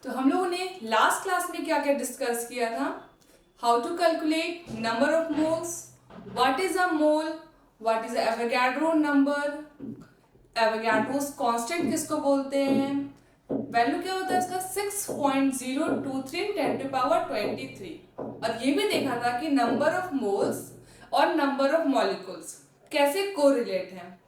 तो हम लोगों ने लास्ट क्लास में क्या क्या डिस्कस किया था? How to calculate number of moles, what is a mole, what is Avogadro number, Avogadro's constant किसको बोलते हैं, वैल्यू क्या होता है इसका 6.023 10 टू पावर 23। और ये भी देखा था कि नंबर ऑफ मोल्स और नंबर ऑफ मॉलिक्यूल्स कैसे कोरिलेट हैं।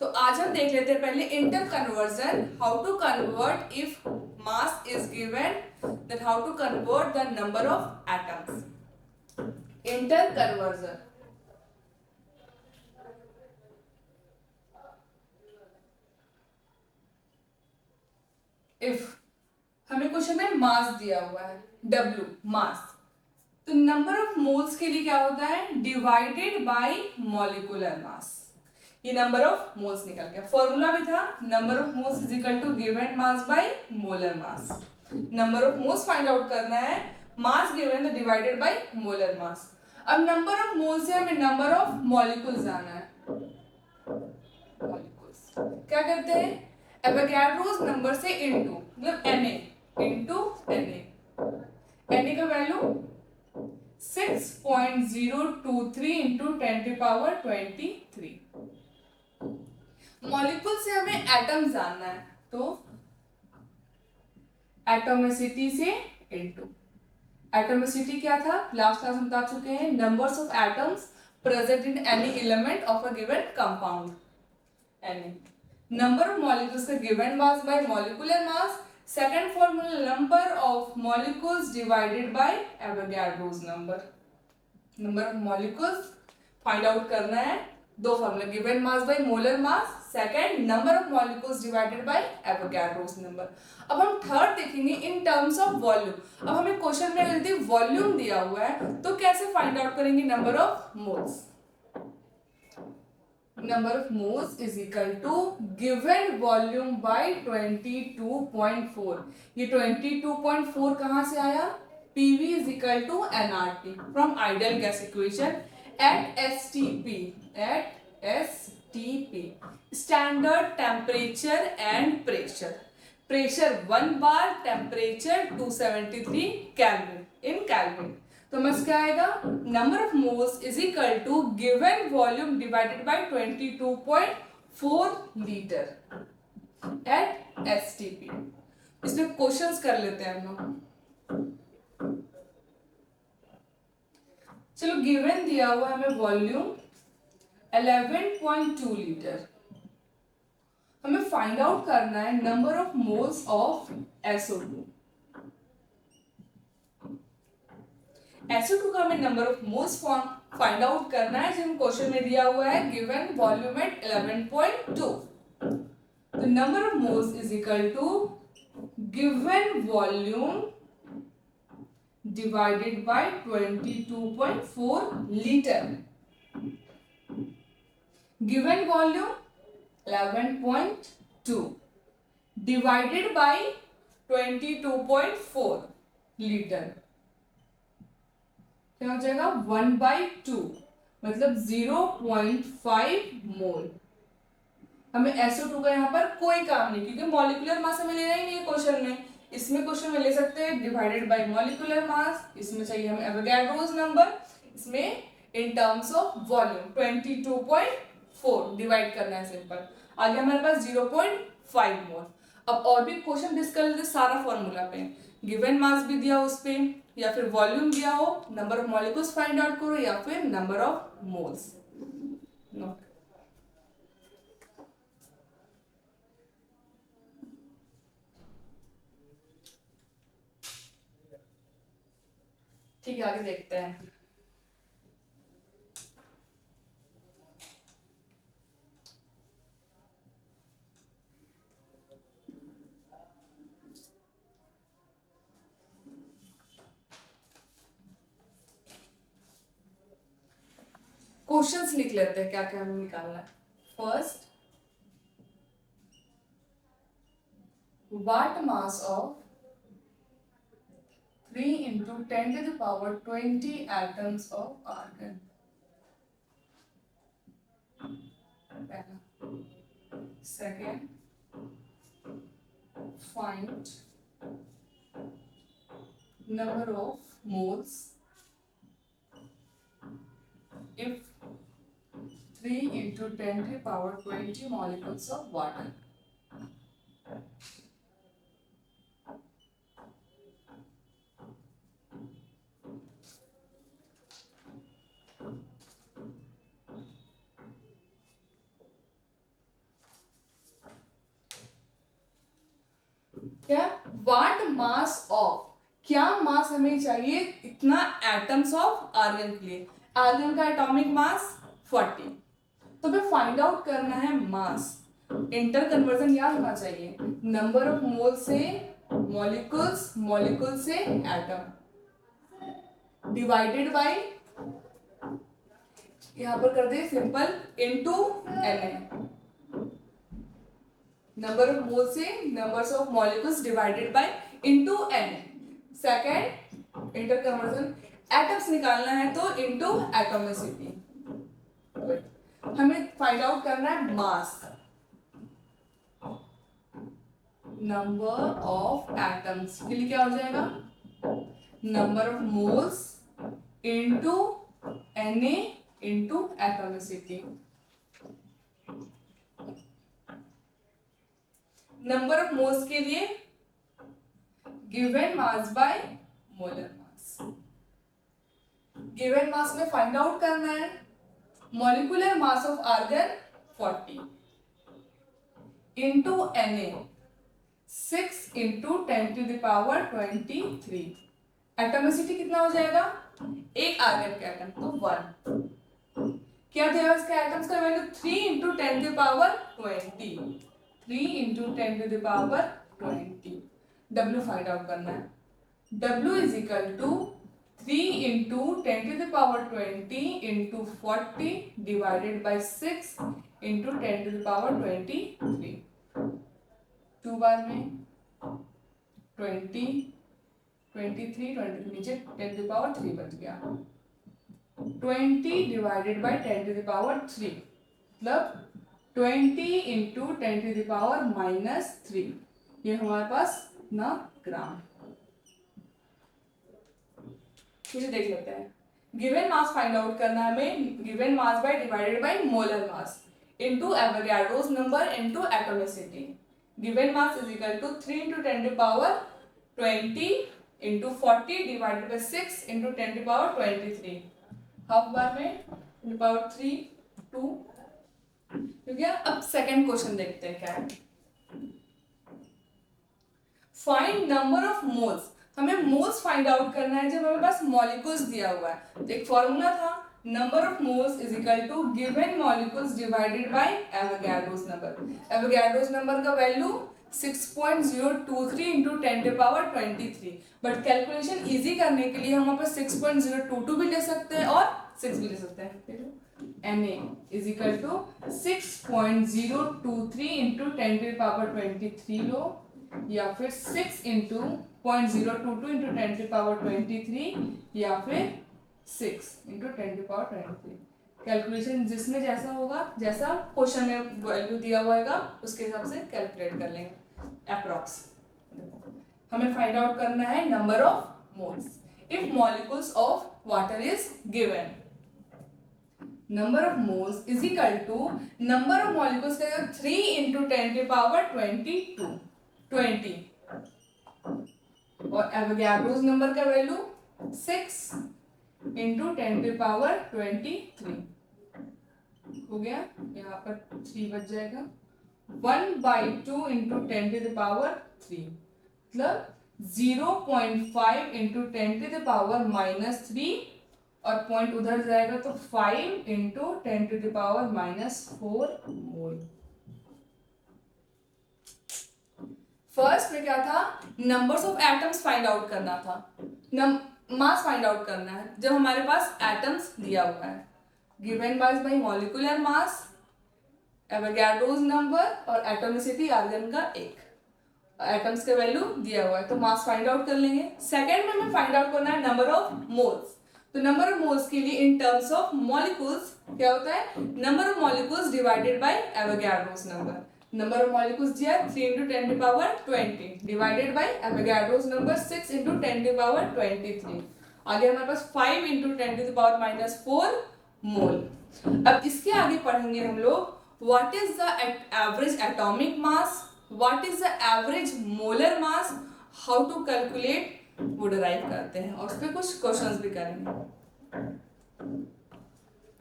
तो आज हम देख लेते हैं पहले inter conversion, how to convert if mass is given, then how to convert the number of atoms. Inter conversion, if हमें क्वेश्चन में मास दिया हुआ है W मास, तो नंबर ऑफ मोल्स के लिए क्या होता है डिवाइडेड बाय मॉलिक्यूलर मास। ये नंबर ऑफ मोल्स निकल गया। फॉर्मूला भी था number of moles is equal to given mass by molar mass. Number of moles find out करना है, मास गिवन तो डिवाइडेड बाय मोलर मास। अब नंबर ऑफ मोल्स से हमें नंबर ऑफ मॉलिक्यूल्स जाना है। मॉलिक्यूल्स क्या करते हैं, एवोगाड्रोस नंबर से इनटू, मतलब Na इनटू Na का value 6.023 into 10 to power 23। Molecule से हमें एटम जानना है, तो एटोमिसिटी से इनटू। एटोमिसिटी क्या था, लास्ट क्लास में बता चुके हैं, numbers of atoms present in any element of a given compound. Number of molecules का given mass by molecular mass. Second formula number of molecules divided by Avogadro's number. Number of molecules find out करना है, दो formula given mass by molar mass, second number of molecules divided by Avogadro's number. अब हम third देखेंगे in terms of volume. अब हमें question में यदि वॉल्यूम दिया हुआ है तो कैसे फाइंड आउट करेंगे number of moles. number of moles is equal to given volume by 22.4। ये 22.4 कहां से आया, PV is equal to nRT from ideal gas equation at STP, at STP standard temperature and pressure। Pressure 1 bar, temperature 273 kelvin in kelvin. तो मस क्या आएगा, number of moles is equal to given volume divided by 22.4 litre at STP. इसमें questions कर लेते हैं हम लोग। चलो गिवन दिया हुआ हमें वॉल्यूम 11.2 लीटर, हमें फाइंड आउट करना है number of moles of SO2। SO2 का हमें number of moles find out करना है, जो क्वेश्चन में दिया हुआ है गिवन वॉल्यूम एट 11.2। तो number of moles is equal to given volume divided by 22.4 litre. Given volume 11.2 divided by 22.4 litre, क्या हो जाएगा 1/2, मतलब 0.5 मोल। हमें SO2 का यहाँ पर कोई काम नहीं, क्योंकि मॉलिक्यूलर मास हमें लेना ही नहीं है क्वेश्चन में। इसमें क्वेश्चन में ले सकते हैं डिवाइडेड बाय मॉलिक्यूलर मास, इसमें चाहिए हमें एवोगाड्रोस नंबर, इसमें in terms of volume 22.4 divide करना है सिंपल। आगे हमारे पास 0.5 मोल। अब और भी क्वेश्चन डिस्कस कर लेते सारा फॉर्मूला पे, गिवन मास भी दिया उस पे, या फिर वॉल्यूम दिया हो, number of molecules find out करो, या फिर नंबर ऑफ मोल्स। ठीक है, आगे देखते हैं। क्वेश्चंस लिख लेते हैं क्या क्या हमें निकालना है। First, what mass of 3 into 10 to the power 20 atoms of argon। Second, find number of moles if 3 into 10 to the power 20 molecules of water. क्या वाट मास ऑफ, क्या मास हमें चाहिए इतना एटम्स ऑफ आर्गन के लिए. आर्गन का एटॉमिक मास 40. तो हमें फाइंड आउट करना है मास. इंटर कन्वर्जन याद होना चाहिए. नंबर ऑफ मोल से मॉलिक्यूल्स, मॉलिक्यूल से एटम डिवाइडेड बाय, यहां पर कर दे simple, into Na. Number of mole से numbers of molecules divided by into Na. Second inter conversion, atoms निकालना है तो इनटू एटॉमिसिटी. हमें फाइंड आउट करना है मास. नंबर ऑफ एटम्स के लिए क्या हो जाएगा, number of moles into Na into atomicity. Number of moles के लिए given mass by molar mass. Given mass में फाइंड आउट करना है molecular mass of argon 40 into Na 6 into 10 to the power 23. Atomicity कितना हो जाएगा, एक आर्गन का एटम तो 1. क्या दिया इसका एटम्स का value 3 into 10 to the power 20. 3 into 10 to the power 20. W find out करना है. W is equal to 3 into 10 to the power 20 into 40 divided by 6 into 10 to the power 23. 2 बार में 20, 23, 23 नीचे 10 टू द पावर 3 बच गया. 20 divided by 10 to the power 3 मतलब 20 into 10 to the power -3. ये हमारे पास ना ग्राम. मुझे देख लेते हैं. गिवन मास फाइंड आउट करना है हमें. Given mass by divided by molar mass into Avogadro's number into atomicity. Given mass is equal to 3 into 10 to power 20 into 40 divided by 6 into 10 to power 23. Half बार में 10 to power 3 2. ठीक है. अब second question देखते हैं क्या है. Find number of moles. हमें मोल्स फाइंड आउट करना है जब हमें पास मॉलिक्यूल्स दिया हुआ है. तो एक फॉर्मूला था, number of moles is equal to given molecules divided by Avogadro's number. Avogadro's number का value 6.023 into 10 to power 23. But calculation easy करने के लिए हम यहाँ पर 6.022 भी ले सकते हैं और 6 भी ले सकते हैं. Na is equal to 6.023 into 10 to power 23 लो, या फिर 6 इंटू 0.022 इंटू 10 टू पावर 23, या फिर 6 इंटू 10 टू पावर 23. कैलकुलेशन जिसमें जैसा होगा, जैसा क्वेश्चन में वैल्यू दिया हुआ होगा उसके हिसाब से कैलकुलेट कर लेंगे अप्रॉक्स. हमें फाइंड आउट करना है number of moles if molecules of water is given. Number of moles is equal to number of molecules का 3 इंटू 10 टू पावर 20 और एवोगाड्रोस नंबर का वैल्यू 6 इंटू 10 टू पावर 23 हो गया. यहाँ पर 3 बच जाएगा. 1/2 इंटू 10 टू पावर 3 मतलब 0.5 इंटू 10 टू पावर -3 और पॉइंट उधर जाएगा तो 5 into 10 to power -4 mole. First में क्या था, numbers of atoms find out करना था. मास फाइंड आउट करना है जब हमारे पास एटम्स दिया हुआ है. Given mass by molecular mass, Avogadro's number और एटॉमिसिटी आर्गन का 1. एटम्स का वैल्यू दिया हुआ है तो मास फाइंड आउट कर लेंगे. सेकेंड में हमें फाइंड आउट करना है नंबर ऑफ मोल्स. तो नंबर ऑफ मोल्स के लिए इन टर्म्स ऑफ मॉलिक्यूल्स क्या होता है, number of molecules divided by Avogadro's number. Number of molecules दिया 3 into 10 to the power 20 divided by Avogadro's number 6 into 10 to the power 23. आगे हमारे पास 5 into 10 to the power minus 4 मोल. अब इसके आगे पढ़ेंगे हम लोग what is the average atomic mass, what is the average molar mass, how to calculate वो derive करते हैं और उस पर कुछ क्वेश्चंस भी करेंगे.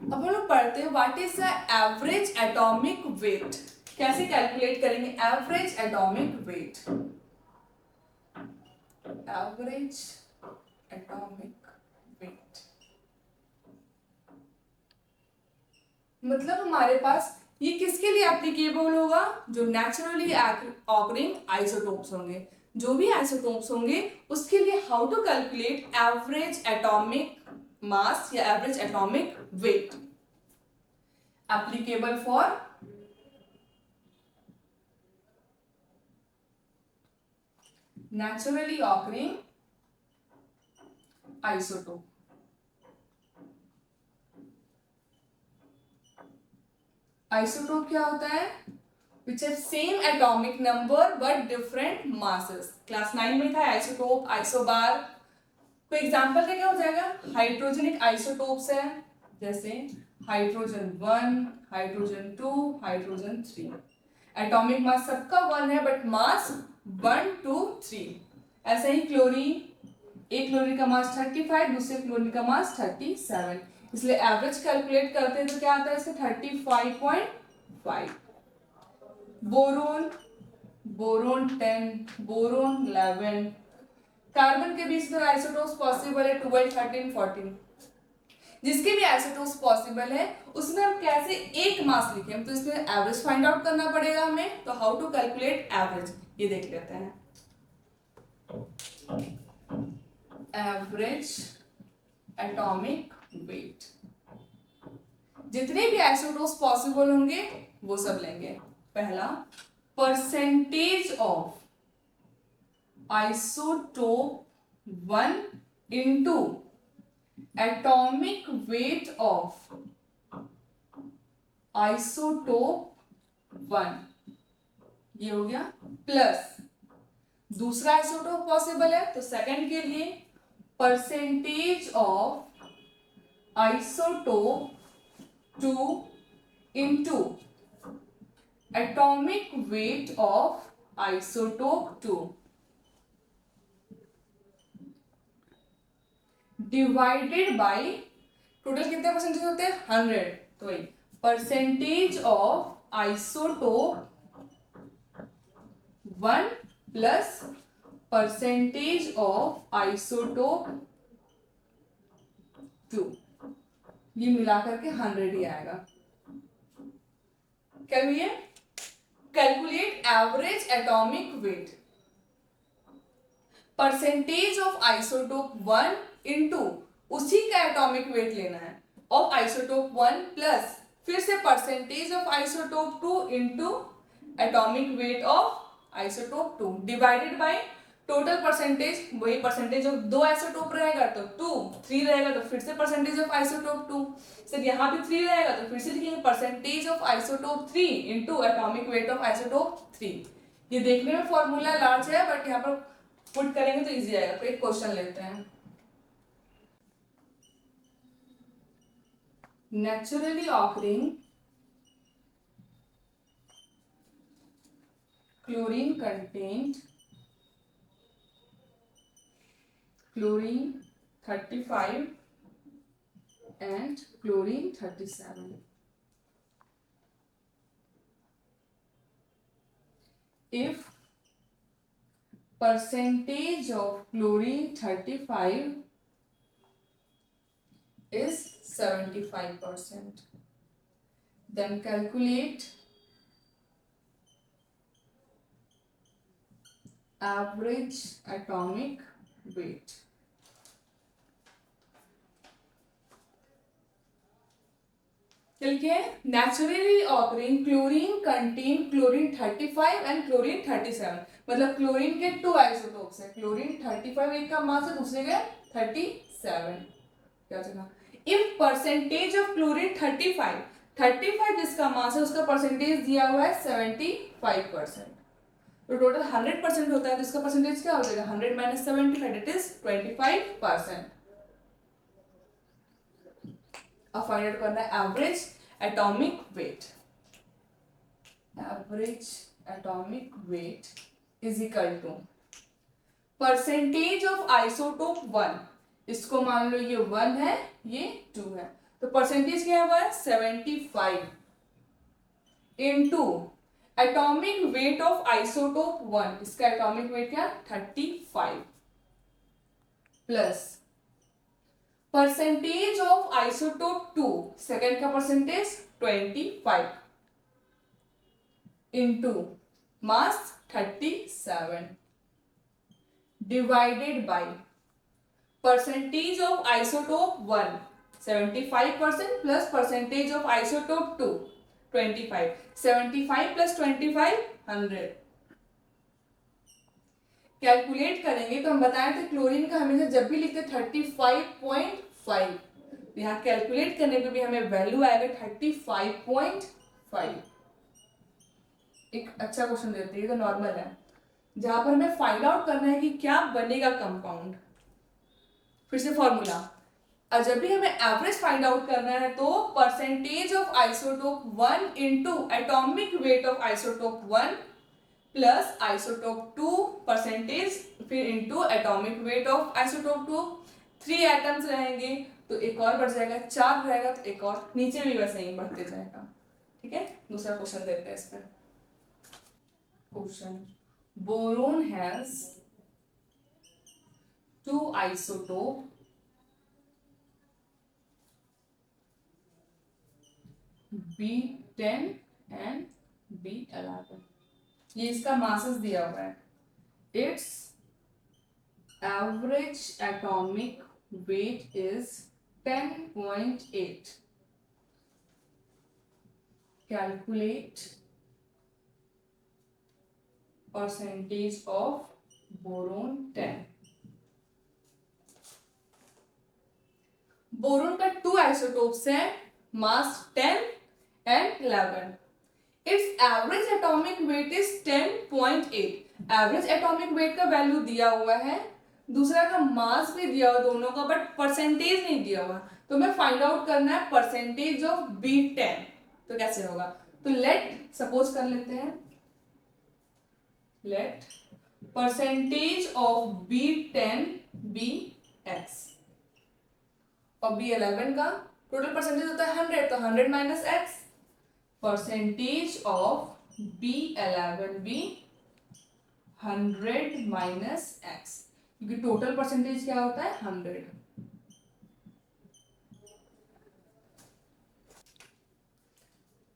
अब हम लोग पढ़ते हैं what is the average atomic wait. कैसे कैलकुलेट करेंगे average atomic weight. Average atomic wait मतलब हमारे पास ये किसके लिए एप्लीकेबल होगा, जो नेचुरली ऑकरिंग आइसोटोप्स होंगे. जो भी आइसोटोप्स होंगे उसके लिए how to calculate average atomic mass या average atomic weight. Applicable for naturally occurring isotope. Isotope क्या होता है, which have same atomic number but different masses. Class 9 में था आइसोटोप, आइसोबार. कोई एग्जांपल क्या हो जाएगा, हाइड्रोजनिक आइसोटोप्स है जैसे hydrogen 1, hydrogen 2, hydrogen 3. Atomic mass सबका 1 है बट मास 1, 2, 3. ऐसे ही क्लोरीन, एक क्लोरीन का मास 35, दूसरे क्लोरीन का मास 37. इसलिए एवरेज कैलकुलेट करते हैं तो क्या आता है इसका 35.5. Boron, boron 10, boron 11. कार्बन के बीच में आइसोटोप्स पॉसिबल है 12, 13, 14. जिसके भी आइसोटोप्स पॉसिबल है उसमें हम कैसे एक मास लिखें, तो इसमें एवरेज फाइंड आउट करना पड़ेगा हमें. तो हाउ टू कैलकुलेट एवरेज ये देख लेते हैं. एवरेज एटॉमिक वेट, जितने भी आइसोटोप्स पॉसिबल होंगे वो सब लेंगे. पहला percentage of isotope 1 into atomic weight of isotope 1, ये हो गया. प्लस दूसरा आइसोटोप पॉसिबल है तो सेकंड के लिए percentage of isotope 2 into atomic weight of isotope 2 divided by total कितने परसेंटेज होते हैं 100. तो वही percentage of isotope 1 plus percentage of isotope 2, ये मिलाकर के 100 ही आएगा. क्या हुई है, calculate average atomic wait. Percentage of isotope 1 into उसी का एटॉमिक वेट लेना है ऑफ आइसोटोप 1 प्लस फिर से percentage of isotope 2 into atomic weight of isotope 2 divided by total percentage. वही परसेंटेज ऑफ दो आइसोटोप रहेगा तो 2, 3 रहेगा तो फिर से परसेंटेज ऑफ आइसोटोप 2. सर यहाँ भी 3 रहेगा तो फिर से लिखेंगे percentage of isotope 3 into atomic weight of isotope 3. ये देखने में फॉर्मूला लार्ज है बट यहाँ पर पुट करेंगे तो इजी आएगा. तो एक क्वेश्चन लेते हैं. Naturally occurring chlorine contained chlorine 35 and chlorine 37. If percentage of chlorine 35 is 75%, then calculate average atomic weight. लिखिए naturally occurring chlorine contain chlorine 35 and chlorine 37. मतलब क्लोरीन के 2 आइसोटोप्स है. क्लोरीन 35 एक का मास है, दूसरे का 37. क्या चला, इफ परसेंटेज ऑफ क्लोरीन 35 35 जिसका मास है उसका परसेंटेज दिया हुआ है 75%। तो टोटल 100% होता है तो इसका परसेंटेज क्या हो जाएगा 100 माइनस 75 इट इज 25%। अब फाइंड आउट करना है average atomic weight. Average atomic weight is equal to percentage of isotope 1, इसको मान लो ये 1 है ये 2 है, तो परसेंटेज क्या हुआ है 75 into atomic weight of isotope 1, इसका एटॉमिक वेट क्या 35 plus percentage of isotope 2, second का percentage 25 into mass 37 divided by percentage of isotope 1 75% plus percentage of isotope 2 25, 75 plus 25 100। Calculate करेंगे तो हम बताए थे क्लोरीन का हमेशा जब भी लिखते 35.5, यहाँ कैलकुलेट करने पे भी हमें वैल्यू आएगा 35.5। एक अच्छा क्वेश्चन देते हैं, तो नॉर्मल है, जहां पर हमें फाइंड आउट करना है कि क्या बनेगा कंपाउंड। फिर से फॉर्मूला, और जब भी हमें एवरेज फाइंड आउट करना है तो percentage of isotope 1 into atomic weight of isotope 1 plus isotope 2 percentage, फिर into atomic weight of isotope 2। 3 atoms रहेंगे तो एक और बढ़ जाएगा, 4 रहेगा तो एक और, नीचे भी वैसे ही बढ़ते जाएगा। ठीक है, दूसरा क्वेश्चन देखते हैं इस पर। Question, boron has 2 isotope B10 and B11, ये इसका मासेस दिया हुआ है। It's average atomic weight is 10.8। Calculate percentage of boron 10। Boron का 2 आइसोटोप्स है, मास 10 and 11. Its average atomic weight is 10.8. Average atomic wait का वैल्यू दिया हुआ है, दूसरा का मास भी दिया हुआ दोनों का, बट परसेंटेज नहीं दिया हुआ, तो हमें फाइंड आउट करना है परसेंटेज ऑफ B10। तो कैसे होगा, तो लेट सपोज कर लेते हैं, let percentage of B10 be x और B11 का टोटल परसेंटेज होता है 100, तो 100 minus x, percentage of B11 भी 100 माइनस x, क्योंकि टोटल परसेंटेज क्या होता है 100।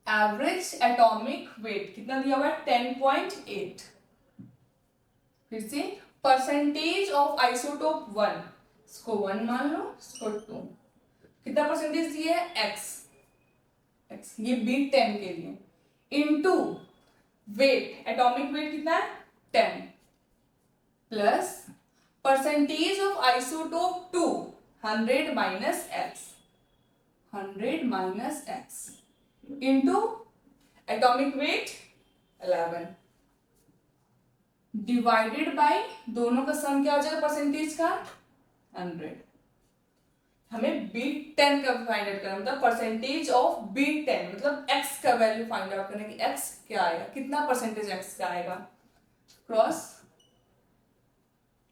एवरेज एटॉमिक वेट कितना दिया हुआ है 10.8। फिर से परसेंटेज ऑफ आइसोटोप 1, इसको 1 मान लो, इसको 2, कितना परसेंटेज दिया है x, ये B10 के लिए, इनटू वेट, एटॉमिक वेट कितना है 10 plus percentage of isotope 2 100 minus x, 100 minus x into atomic wait 11 divided by दोनों का सम क्या हो जाएगा परसेंटेज का 100। हमें B10 का फाइंड आउट करना, मतलब परसेंटेज ऑफ B10, मतलब x का वैल्यू फाइंड आउट करना कि x क्या आएगा, कितना परसेंटेज x का आएगा। Cross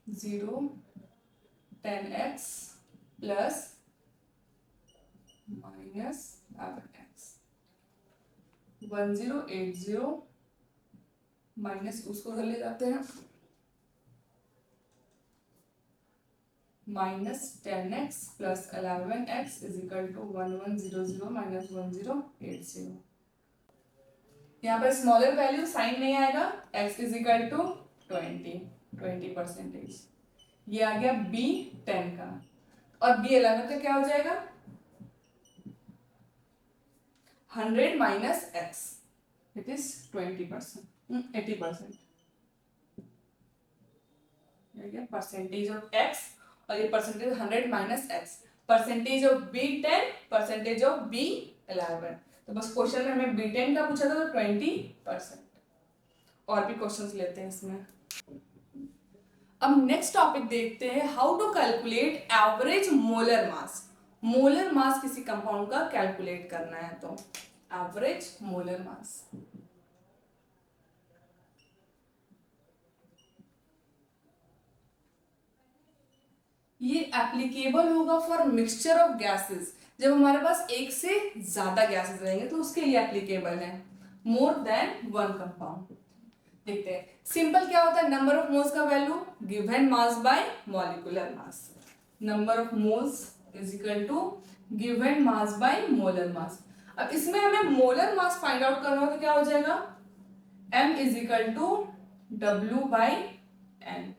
0 10x plus minus 11x 1080 minus, उसको कर ले जाते हैं, माइनस 10x प्लस 11x is equal to 1100 minus 1080। यहाँ पर स्मॉलर वैल्यू साइन नहीं आएगा, x is equal to 20 percentage, ये आ गया B10 का, और B11 का क्या हो जाएगा 100 minus x, it is 80%। Percentage of x और ये percentage 100 minus x, percentage of B10, percentage of B11। तो बस क्वेश्चन में हमें B10 का पूछा था तो 20%। और भी क्वेश्चंस लेते हैं इसमें। अब नेक्स्ट टॉपिक देखते हैं, how to calculate average molar mass. Molar mass किसी कंपाउंड का कैलकुलेट करना है तो एवरेज मोलर मास। ये एप्लीकेबल होगा फॉर मिक्सचर ऑफ गैसेस, जब हमारे पास एक से ज्यादा गैसेस रहेंगे तो उसके लिए एप्लीकेबल है, मोर देन वन कंपाउंड। देखते हैं सिंपल क्या होता है, नंबर ऑफ मोल्स का value given mass by molecular mass. Number of moles is equal to given mass by molar mass. अब इसमें हमें मोलर मास फाइंड आउट करना हो तो क्या हो जाएगा, m is equal to W by n,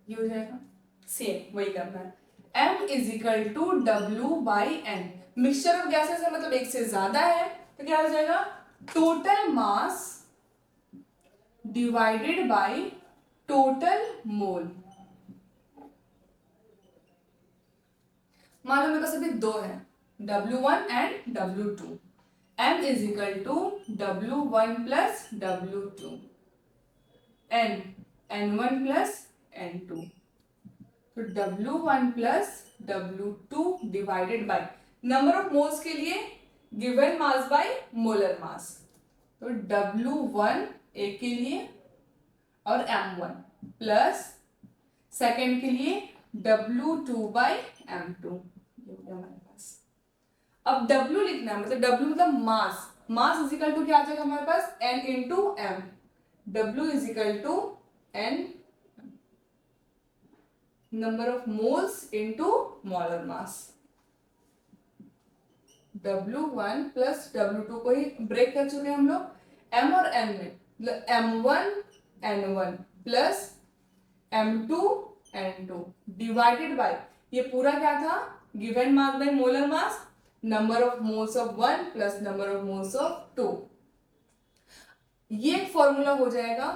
ये हो जाएगा। सेम वही करना है, m is equal to W by n. Mixture of gases है मतलब एक से ज्यादा है तो क्या हो जाएगा, total mass divided by total mole. मान लो मेरे पास अभी दो है, W1 and W2। m is equal to W1 plus W2 n n1 plus n2। तो W1 plus W2 divided by number of moles के लिए given mass by molar mass. तो W1 एक के लिए और M1 प्लस सेकेंड के लिए W2 बाई M2, ये हो गया हमारे पास। अब W लिखना है, मतलब W मतलब मास। मास इज इक्वल टू क्या आ जाएगा हमारे पास, N into M। W is equal to N number of moles into molar mass. W1 plus W2 को ही ब्रेक कर चुके हैं हम लोग, M और N में, मतलब M1 N1 plus M2 N2 divided by, ये पूरा क्या था, given mass by molar mass, number of moles of 1 plus number of moles of 2। ये एक फॉर्मूला हो जाएगा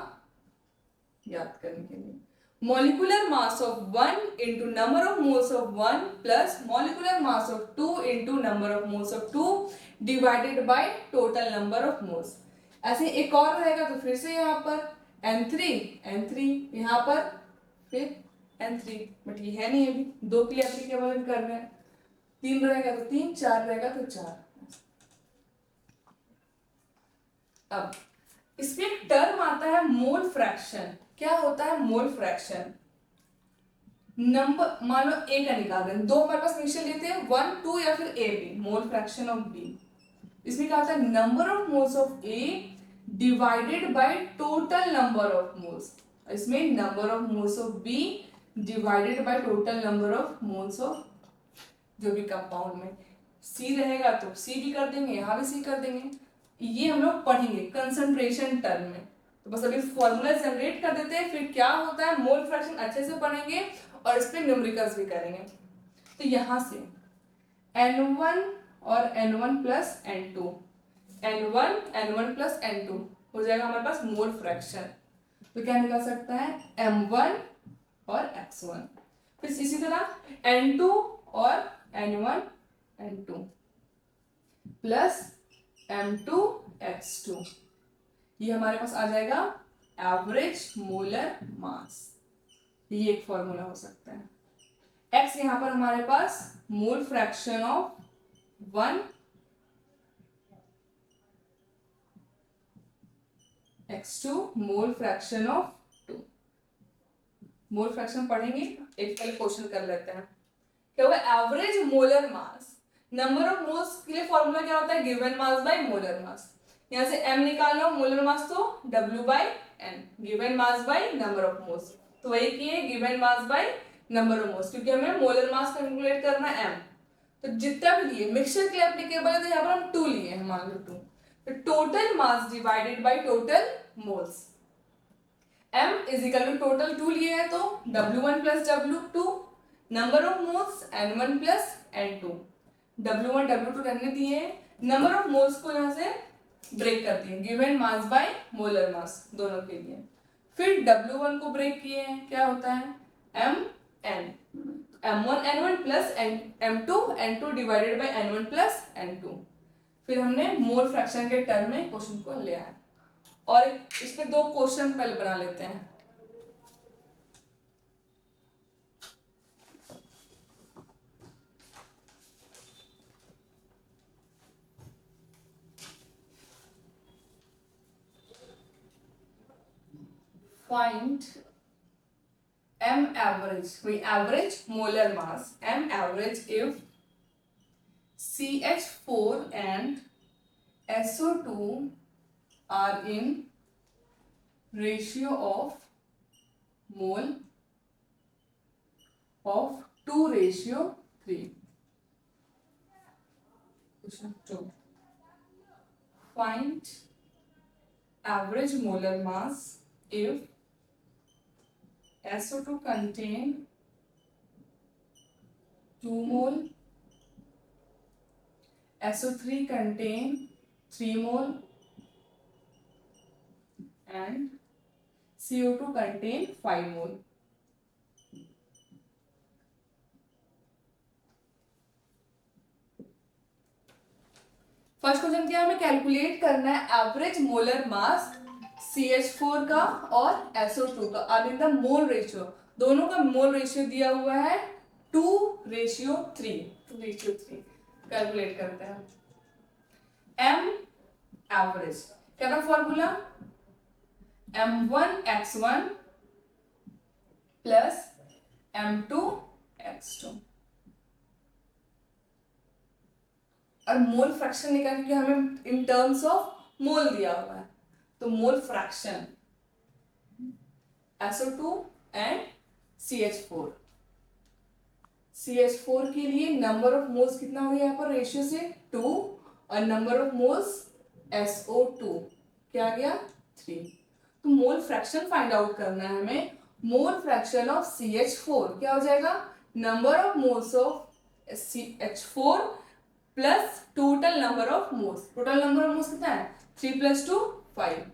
याद करने के लिए, molecular mass of 1 into number of moles of 1 plus molecular mass of 2 into number of moles of 2 divided by total number of moles। ऐसे एक और रहेगा तो फिर से यहाँ पर N3 यहाँ पर फिर N3, बट ये है नहीं, अभी दो के लिए एप्लीकेबल कर रहे हैं, 3 रहेगा तो 3, 4 रहेगा तो 4। अब इसमें एक टर्म आता है मोल फ्रैक्शन। क्या होता है मोल फ्रैक्शन, नंबर मान लो ए का निकाल रहे हैं, दो हमारे पास मिक्सचर लेते हैं 1 2 या फिर A B, mole fraction of B. इसमें क्या होता है, number of moles of A divided by total number of moles. इसमें number of moles of B divided by total number of moles of जो भी कंपाउंड में सी रहेगा तो सी भी कर देंगे, यहाँ भी सी कर देंगे। ये हम लोग पढ़ेंगे कंसंट्रेशन टर्म में, तो बस अभी फॉर्मूला जनरेट कर देते हैं, फिर क्या होता है मोल फ्रैक्शन अच्छे से पढ़ेंगे और इस पे न्यूमेरिकल्स भी करेंगे। तो यहाँ से N1 और N1 plus N2, N1 N1 plus N2 हो जाएगा हमारे पास मोल फ्रैक्शन। तो क्या निकल सकता है M1 और X1, फिर इसी तरह N2 और N1 N2 plus M2 X2, ये हमारे पास आ जाएगा एवरेज मोलर मास। ये एक फॉर्मूला हो सकता है। X यहां पर हमारे पास mole fraction of 1, X2 mole fraction of 2। Mole fraction पढ़ेंगे, एक पहले क्वेश्चन कर लेते हैं। क्या होगा, average molar mass, number of moles के लिए फॉर्मूला क्या होता है, given mass by molar mass. यहां से m निकालना, मोलर मास तो W by n, given mass by number of moles, तो वही किए given mass by number of moles, क्योंकि हमें मोलर मास कैलकुलेट करना है m। तो जितना भी लिए मिक्सचर के लिए एप्लीकेबल है तो यहाँ पर हम 2 लिए हैं, मान लो 2, तो total mass divided by total moles. m is equal to total 2 लिए हैं तो W1 plus W2, number of moles N1 plus N2, W1 W2 रहने दिए, नंबर ऑफ मोल्स को यहाँ से ब्रेक कर दिए, गिवन मास बाय मोलर मास दोनों के लिए। फिर W1 को ब्रेक किए हैं, क्या होता है Mn, M1 N1 plus M2 N2 divided by N1 plus N2, फिर हमने मोल फ्रैक्शन के टर्म में क्वेश्चन को ले आया, और इस पे 2 क्वेश्चन पहले बना लेते हैं। Find m average, we average molar mass m average if CH4 and SO2 are in ratio of mole of 2:3. Question 2. Find average molar mass if SO2 contain 2 mole, SO3 contain 3 mole and CO2 contain 5 mole. First question क्या है, हमें calculate करना है average molar मास CH4 का और SO2 का और in the mole ratio, दोनों का मोल रेशियो दिया हुआ है 2:3, कैलकुलेट करते हैं। m एवरेज क्या था फॉर्मूला, m1x1 प्लस m2x2, और मोल फ्रैक्शन निकालने के हमें इन टर्म्स ऑफ मोल दिया हुआ है, तो mole fraction SO2 and CH4, CH4 के लिए नंबर ऑफ मोल्स कितना हो गया यहाँ पर रेशियो से 2, और नंबर ऑफ मोल्स SO2 क्या आ गया 3। तो मोल फ्रैक्शन फाइंड आउट करना है हमें। मोल फ्रैक्शन ऑफ CH4 क्या हो जाएगा, number of moles of CH4 plus total number of moles, total number of moles कितना है 3 + 2 5।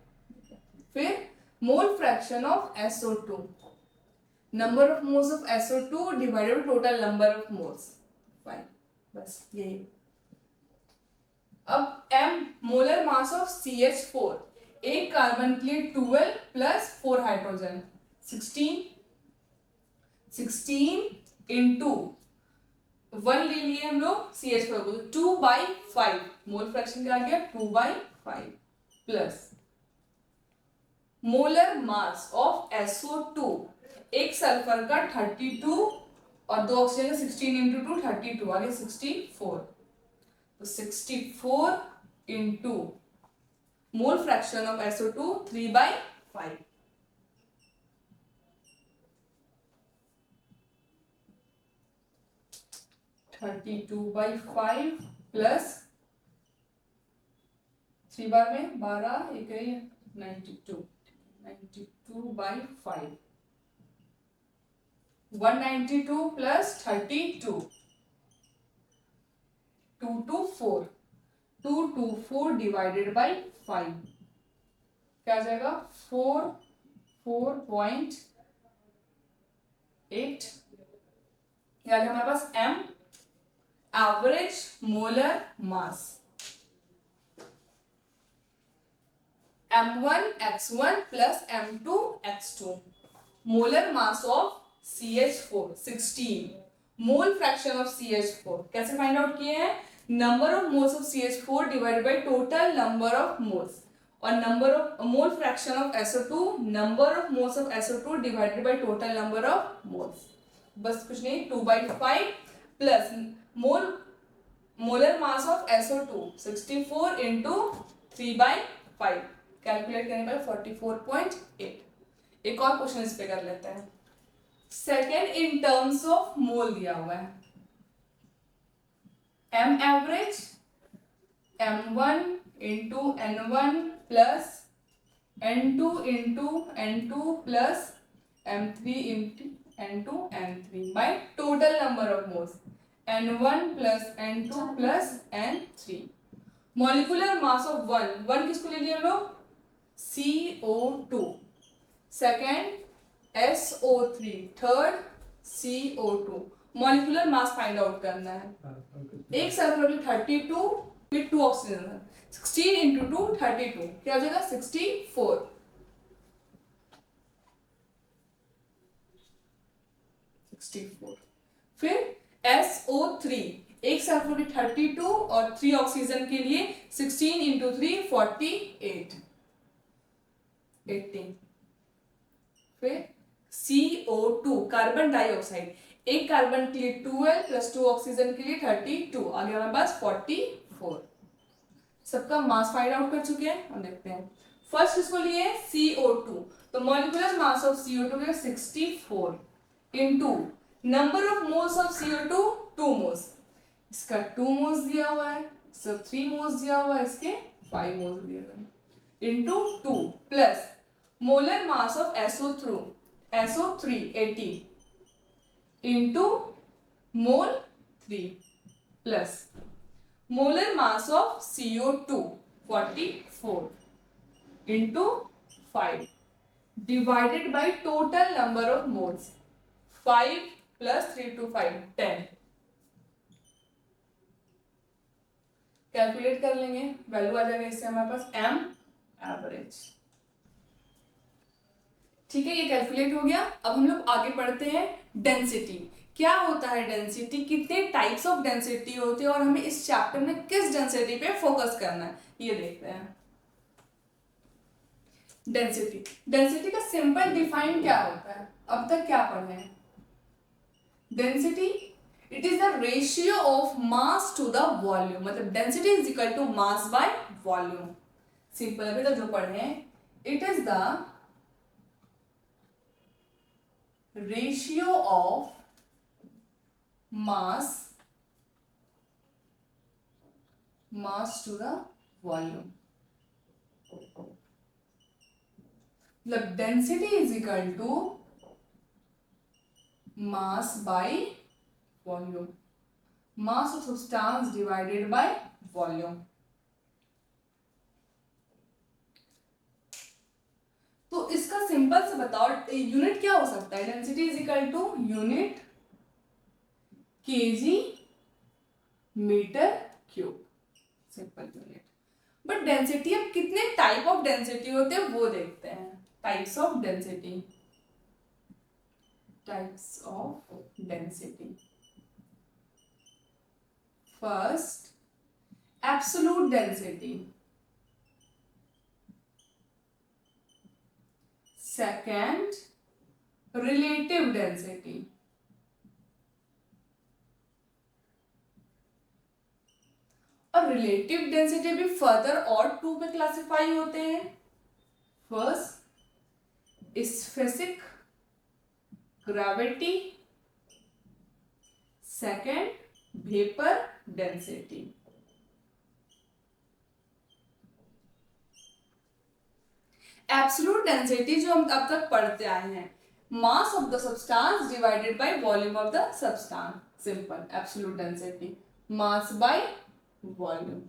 फिर मोल fraction of SO2, number of moles of SO2 divided by total number of moles 5, बस यही। अब m molar mass of CH4, एक carbon के लिए 12 plus 4 hydrogen 16 into 1 ले लिए हम लोग CH4 को, 2/5 मोल फ्रैक्शन क्या आ गया 2/5 plus molar mass of SO2, एक सल्फर का 32 और 2 ऑक्सीजन का 16 इंटू 2 32 आ गया 64, तो 64 into mole fraction of SO2 3/5, 32/5 plus 3 बार में 12 एक 92/5, 192 प्लस 32 224 डिवाइडेड बाई 5 क्या आ जाएगा 4.8। क्या आ गया हमारे पास m average molar mass, m1x1 plus m2x2, molar mass of CH4 16, mole fraction of CH4 कैसे फाइंड आउट किए हैं, number of moles of CH4 divided by total number of moles, और number of mole fraction of SO2, number of moles of SO2 divided by total number of moles, बस कुछ नहीं 2/5 plus molar mass of SO2 64 into 3/5, calculate करने पर 44.8। एक और question इस पे कर लेते हैं। Second in terms of mole दिया हुआ है, m average m1 into n1 plus n2 into n2 plus m3 into n2 n3 bye total number of moles n1 plus n2 plus n3। Molecular mass of 1 किसको ले लिया हम लोग CO2, second SO3, third CO2, molecular mass find out करना है। एक sulphur 32 फिर 2 oxygen, 16 into 2 32, क्या हो जाएगा 64, 64। फिर SO3, एक सल्फर में 32 और 3 ऑक्सीजन के लिए 16 इंटू 3 48, 18। फिर CO2, कार्बन डाइऑक्साइड, एक कार्बन के लिए 12 प्लस 2 ऑक्सीजन के लिए 32, आगे हमारे पास 44। सबका मास फाइंड आउट कर चुके हैं, हम देखते हैं। फर्स्ट इसको लिए CO2, तो मॉलिक्यूलर मास ऑफ CO2 के 64 into number of moles of CO2 2 moles, इसका 2 मोल्स दिया हुआ है, इसका 3 मोल्स दिया हुआ है, इसके 5 मोल्स दिए हुए हैं, into 2 plus molar mass of SO3 80 into mole 3 plus molar mass of CO2 44 into 5 divided by total number of moles, 5 plus 3 to 5 10। Calculate कर लेंगे, वैल्यू आ जाएगा इससे हमारे पास m एवरेज। ठीक है, ये कैलकुलेट हो गया। अब हम लोग आगे पढ़ते हैं डेंसिटी। क्या होता है डेंसिटी, कितने टाइप्स ऑफ डेंसिटी होती है और हमें इस चैप्टर में किस डेंसिटी पे फोकस करना है, ये देखते हैं। डेंसिटी, डेंसिटी का सिंपल डिफाइन क्या होता है, अब तक क्या पढ़े हैं। Density it is the ratio of mass to the volume, मतलब density is equal to mass by volume. Simple अभी तक जो पढ़े हैं, it is the ratio of mass to the volume, मतलब density is equal to mass by volume, mass of substance divided by volume. तो इसका simple से बताओ यूनिट क्या हो सकता है, density is equal to unit KG metre cube, simple unit. But density, अब कितने टाइप ऑफ डेंसिटी होते हैं वो देखते हैं। Types of density, types of density. First absolute density, second relative density, और रिलेटिव डेंसिटी भी फर्दर और 2 में क्लासिफाई होते हैं। First specific gravity, second vapour density. Absolute density जो हम अब तक पढ़ते आए हैं, मास of the substance divided by volume of the substance, simple absolute density, mass by volume.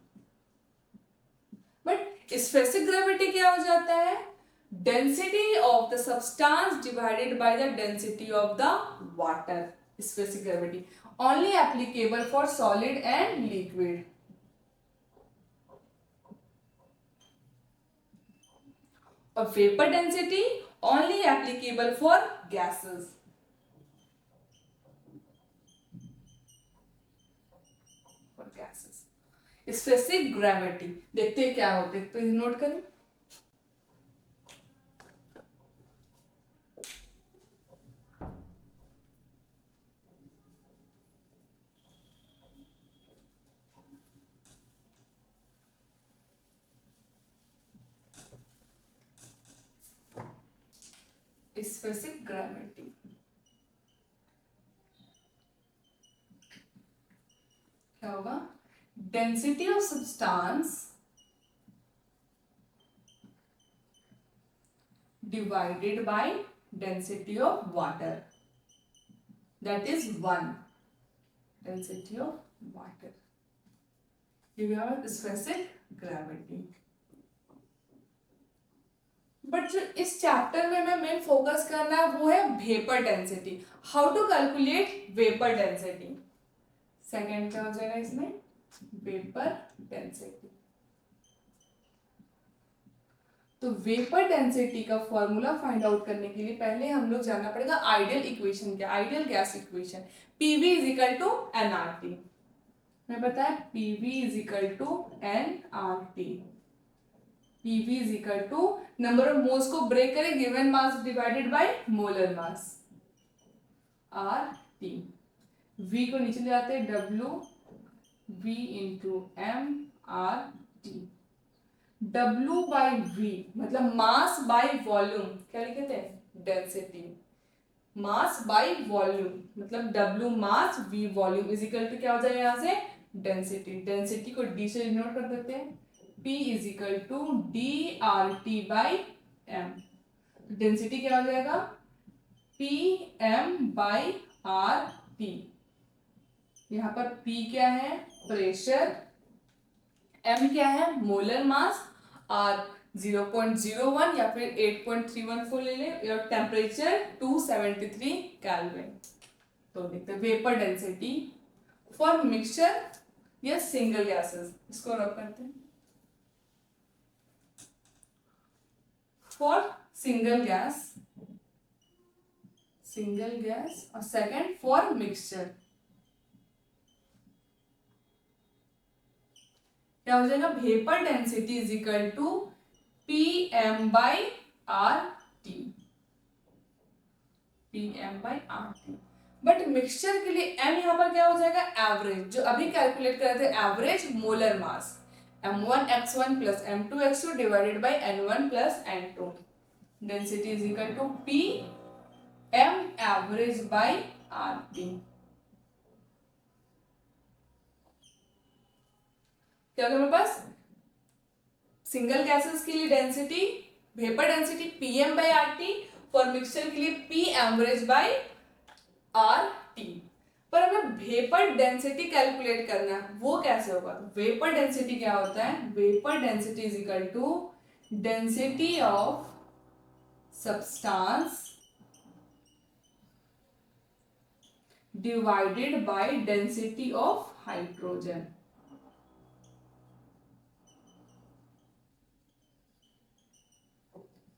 But specific gravity क्या हो जाता है, density of the substance divided bye the density of the water, specific gravity only applicable for solid and liquid. और vapour density only applicable for gases. Specific gravity देखते हैं क्या होते हैं, तो नोट करें। स्पेसिफिक ग्रेविटी क्या होगा, density of substance divided by density of water, that is 1 density of water. ये स्पेसिफिक ग्रेविटी। बट जो इस चैप्टर में मैं मेन फोकस करना है वो है vapour density, how to calculate vapour density. Second क्या हो जाएगा इसमें, वेपर डेंसिटी। तो वेपर डेंसिटी का फॉर्मूला फाइंड आउट करने के लिए पहले हम लोग जानना पड़ेगा आइडियल इक्वेशन क्या, ideal gas equation. PV is equal to NRT, मैं बताया PV is equal to NRT. PV is equal to number of moles को ब्रेक करें, given mass divided by molar mass, R T. We को नीचे ले आते हैं, W V into M R T. W by V मतलब mass by volume, क्या लिखे थे, डेंसिटी। मास बाई वॉल्यूम मतलब W mass V volume is equal to क्या हो जाएगा यहाँ से, डेंसिटी। डेंसिटी को D से डिनोट कर देते हैं, P is equal to DRT by M। Density क्या हो जाएगा, PM बाई RT। यहाँ पर P क्या है, प्रेशर, M क्या है, मोलर मास, R 0.01 या फिर 8.314 ले लें, और टेम्परेचर 273 केल्विन। तो देखते हैं वेपर डेंसिटी फॉर मिक्सचर या सिंगल गैसेस, इसको रख करते हैं। फॉर सिंगल गैस और सेकंड फॉर मिक्सचर क्या हो जाएगा, vapour density is equal to PM by R T. PM by R T. But mixture के लिए M यहां पर क्या हो जाएगा, एवरेज, जो अभी कैलकुलेट कर रहे थे average molar mass, M1x1 plus M2x2 divided by N1 plus N2। Density is equal to PM average by R T. क्या होगा मेरे पास, सिंगल गैसेस के लिए density, vapour density PM by R T, for mixture के लिए P average by R T. पर हमें वेपर डेंसिटी कैलकुलेट करना है, वो कैसे होगा, वेपर डेंसिटी क्या होता है, vapour density is equal to density of substance divided by density of hydrogen.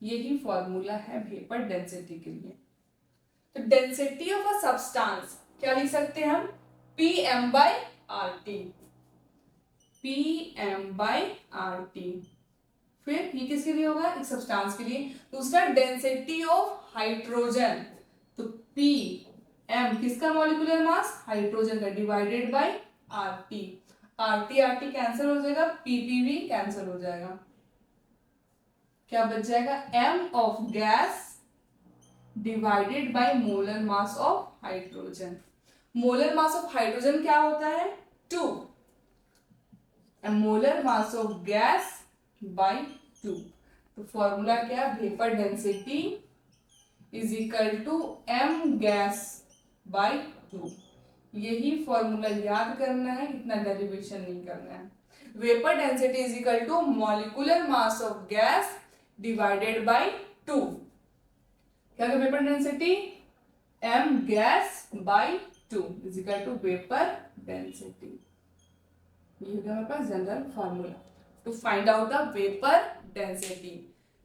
यही फॉर्मूला है वेपर डेंसिटी के लिए। तो डेंसिटी ऑफ अ सब्सटेंस क्या लिख सकते हैं हम, PM by R T. PM by R T. फिर ये किसके लिए होगा, एक सब्सटेंस के लिए। दूसरा डेंसिटी ऑफ हाइड्रोजन, तो PM किसका मॉलिक्यूलर मास, हाइड्रोजन का, divided by R T. R T cancel हो जाएगा, PPV कैंसिल हो जाएगा, क्या बच जाएगा, M of gas divided by molar mass of hydrogen. Molar mass of hydrogen क्या होता है, 2, molar mass of gas by 2। तो फॉर्मूला क्या, vapour density is equal to M gas by 2। यही फॉर्मूला याद करना है, इतना डेरिवेशन नहीं करना है। Vapour density is equal to molecular mass of gas divided by 2। क्या है vapour density, M gas by 2 is equal to vapour density. ये होगा हमारे पास general formula to find out the vapour density.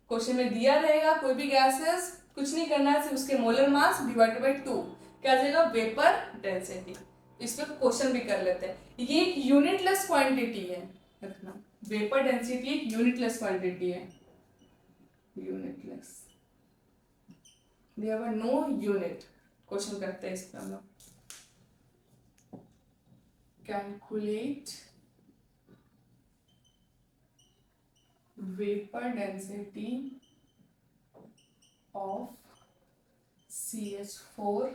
Question में दिया रहेगा कोई भी गैसेस, कुछ नहीं करना है, सिर्फ उसके मोलर मास डिवाइडेड बाय 2 क्या आ जाएगा, वेपर डेंसिटी। इस पे क्वेश्चन भी कर लेते हैं। ये एक यूनिटलेस क्वांटिटी है, रखना वेपर डेंसिटी एक यूनिटलेस क्वांटिटी है, यूनिटलेस, नो यूनिट। क्वेश्चन करते हैं इसका हम लोग, calculate vapour density of CH4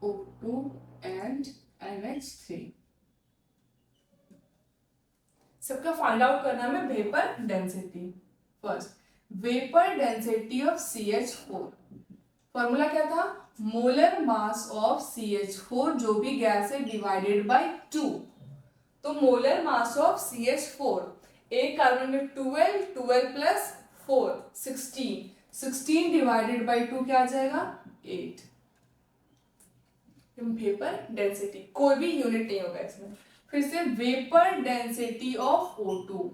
O2 and NH3। सबका फाइंड आउट करना है vapour density. First vapour density of CH4, formula क्या था, मोलर मास ऑफ CH4 जो भी गैस है डिवाइडेड बाय 2। तो मोलर मास ऑफ CH4, एक कार्बन में 12, 12 प्लस 4 16, 16 डिवाइडेड बाय 2 क्या आ जाएगा, 8। वेपर डेंसिटी, कोई भी यूनिट नहीं होगा इसमें। फिर से vapour density of O2,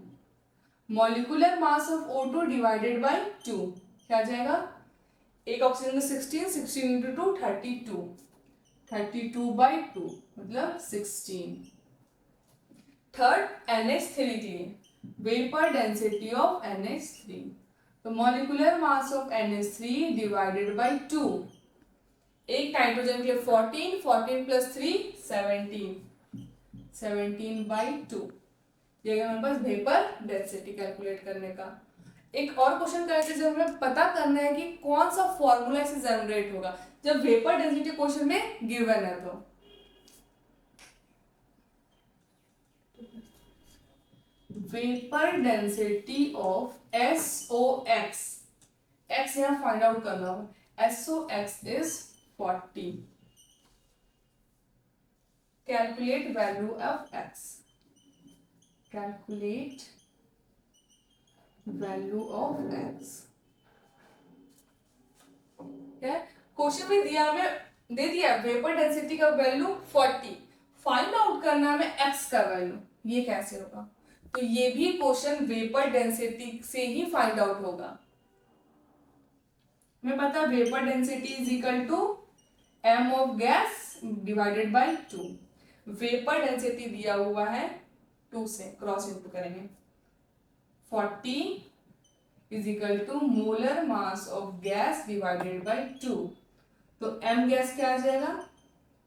molecular mass of O2 divided by 2, क्या आ जाएगा, एक ऑक्सीजन में 16, 16 इंटू 2 32, 32/2 मतलब 16। थर्ड NH3 के लिए वेपर डेंसिटी ऑफ NH3, तो molecular mass of NH3 divided by 2, एक नाइट्रोजन के लिए 14, 14 प्लस 3 17, 17/2। ये हमारे पास वेपर डेंसिटी कैलकुलेट करने का। एक और क्वेश्चन करते हैं, जब हमें पता करना है कि कौन सा फॉर्मूला से जनरेट होगा जब वेपर डेंसिटी क्वेश्चन में गिवन है। तो vapour density of SOX, x यहाँ फाइंड आउट करना हो, SOX is 40। Calculate value of x, calculate value of x। Question में दिया, हमें दे दिया वेपर डेंसिटी का वैल्यू 40, फाइंड आउट करना हमें x का वैल्यू, ये कैसे होगा। तो ये भी क्वेश्चन वेपर डेंसिटी से ही फाइंड आउट होगा। हमें पता है vapour density is equal to m of gas divided by 2। Vapour density दिया हुआ है 2 से क्रॉस इंटू करेंगे, 40 is equal to molar mass of gas divided by 2, तो m गैस क्या आ जाएगा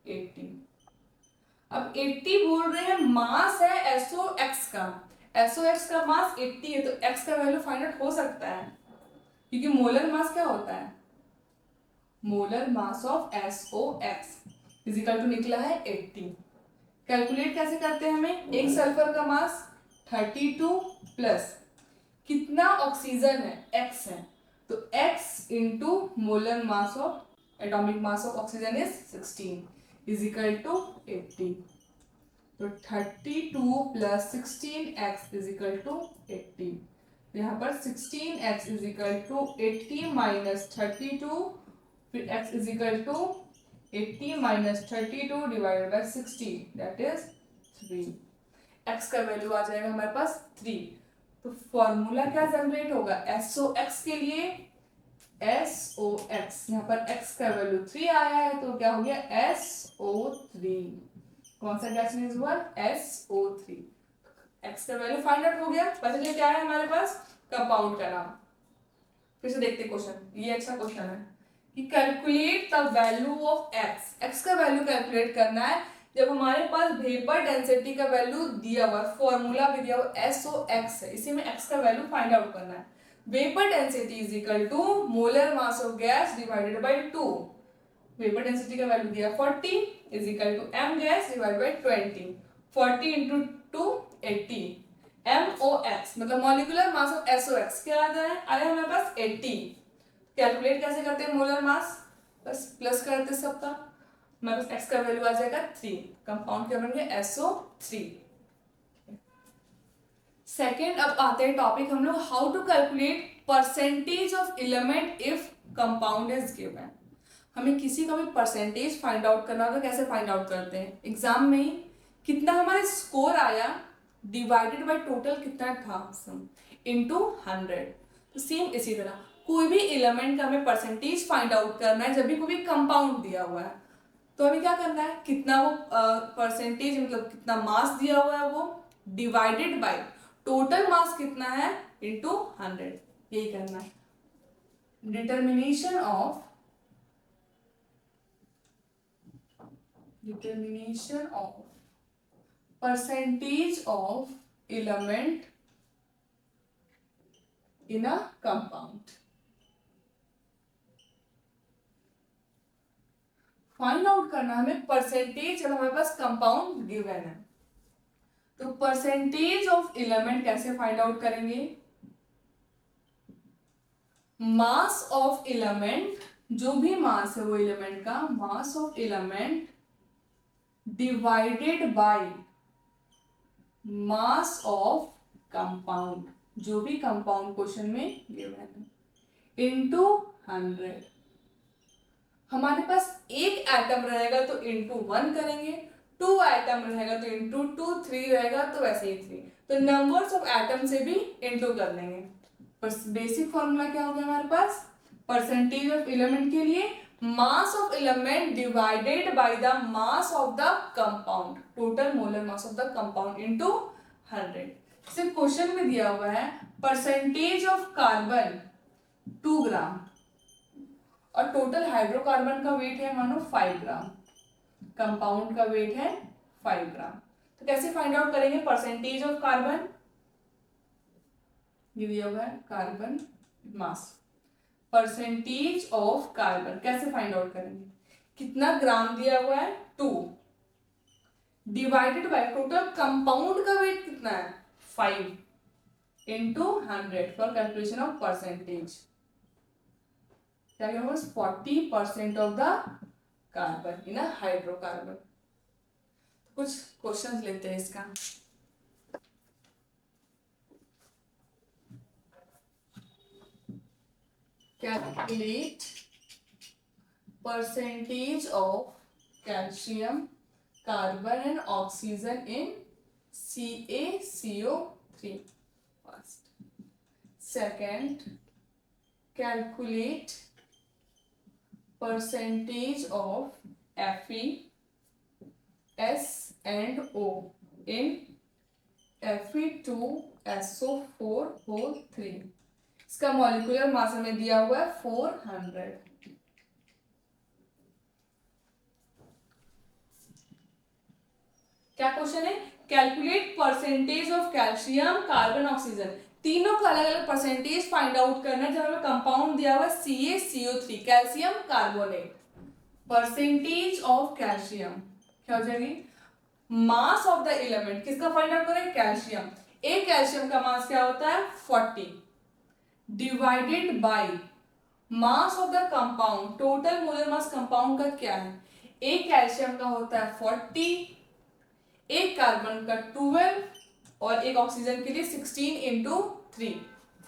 80। अब 80 बोल रहे हैं, मास है SOX का, SOX का मास 80 है, तो x का वैल्यू फाइंड आउट हो सकता है, क्योंकि मोलर मास क्या होता है, molar mass of SOX is equal to निकला है 80। कैलकुलेट कैसे करते हैं हमें, एक सल्फर का मास 32 प्लस कितना ऑक्सीजन है x है, तो x into molar mass of atomic mass of oxygen is 16 is equal to 80, तो 32 plus 16x is equal to 80। यहाँ पर 16x is equal to 80 minus 32, फिर x is equal to 80 minus 32 divided by 60, that is 3। x का value आ जाएगा हमारे पास 3। तो formula क्या जनरेट होगा, SOX के लिए SOX, यहाँ पर x का वैल्यू 3 आया है, तो क्या हो गया SO3। कौन सा गैस यूज हुआ, SO3। x का वैल्यू फाइंड आउट हो गया, पहले क्या है हमारे पास, कंपाउंड का नाम। फिर से देखते क्वेश्चन, ये अच्छा क्वेश्चन है कि calculate the value of x, x का वैल्यू कैलकुलेट करना है जब हमारे पास वेपर डेंसिटी का वैल्यू दिया हुआ, फॉर्मूला भी दिया हुआ SOX है, इसी में x का वैल्यू फाइंड आउट करना है। Vapour density is equal to molar mass of gas divided by 2, vapour density का वैल्यू दिया 40 is equal to m gas divided by 20, 40 into 2 80, MOX मतलब मॉलिक्यूलर मास ऑफ SOX क्या आ जाए, आया हमारे पास 80। कैलकुलेट कैसे करते हैं मोलर मास, बस प्लस करते सबका, हमारे पास x का वैल्यू आ जाएगा 3, कंपाउंड क्या बन गया SO3। सेकेंड, अब आते हैं टॉपिक हम लोग how to calculate percentage of element if compound is given. हमें किसी का भी परसेंटेज फाइंड आउट करना हो तो कैसे फाइंड आउट करते हैं, एग्जाम में ही कितना हमारा स्कोर आया डिवाइडेड बाय टोटल कितना था इनटू 100। तो सेम इसी तरह कोई भी एलिमेंट का हमें परसेंटेज फाइंड आउट करना है, जब भी कोई भी कंपाउंड दिया हुआ है तो हमें क्या करना है, कितना वो परसेंटेज मतलब कितना मास दिया हुआ है वो डिवाइडेड बाय टोटल मास कितना है इनटू 100, यही करना है। Determination of percentage of element in a compound। Find out करना हमें परसेंटेज, जब हमारे पास कंपाउंड गिवन है तो परसेंटेज ऑफ एलिमेंट कैसे फाइंड आउट करेंगे, मास ऑफ एलिमेंट, जो भी मास है वो एलिमेंट का, mass of element divided by mass of compound, जो भी कंपाउंड क्वेश्चन में गिवन है, इनटू 100। हमारे पास एक एटम रहेगा तो इंटू 1 करेंगे, 2 एटम रहेगा तो इंटू 2, 3 रहेगा तो वैसे ही 3, तो नंबर्स ऑफ एटम से भी इंटू कर लेंगे। बस बेसिक फॉर्मूला क्या हो गया हमारे पास, परसेंटेज ऑफ एलिमेंट के लिए mass of element divided by the mass of the compound, total molar mass of the compound into 100। सिर्फ क्वेश्चन में दिया हुआ है परसेंटेज ऑफ कार्बन 2 ग्राम और टोटल हाइड्रोकार्बन का वेट है मानो 5 ग्राम, कंपाउंड का वेट है 5 ग्राम। तो कैसे फाइंड आउट करेंगे परसेंटेज ऑफ कार्बन, ये दिया हुआ है carbon mass, percentage of carbon कैसे फाइंड आउट करेंगे, कितना ग्राम दिया हुआ है 2 डिवाइडेड बाय टोटल कंपाउंड का वेट कितना है 5 into 100 for calculation of percentage, क्या होगा 40% of the carbon in hydrocarbon. कुछ क्वेश्चंस लेते हैं इसका। Calculate percentage of calcium, carbon and oxygen in CaCO3 first. Second, calculate percentage of Fe, S and O in Fe2SO4 whole 3। इसका molecular mass हमें दिया हुआ है 400। क्या क्वेश्चन है, calculate percentage of calcium, carbon, oxygen, तीनों का अलग अलग परसेंटेज फाइंड आउट करना है। जब हमें कंपाउंड दिया हुआ है CaCO3 calcium carbonate, percentage of calcium क्या हो जाएगी, मास ऑफ द एलिमेंट, किसका फाइंड आउट करें कैल्शियम, एक कैल्शियम का मास क्या होता है 40 divided by mass of the compound, total molar mass compound का क्या है, एक कैल्शियम का होता है 40, एक कार्बन का 12 और एक ऑक्सीजन के लिए 16 इंटू 3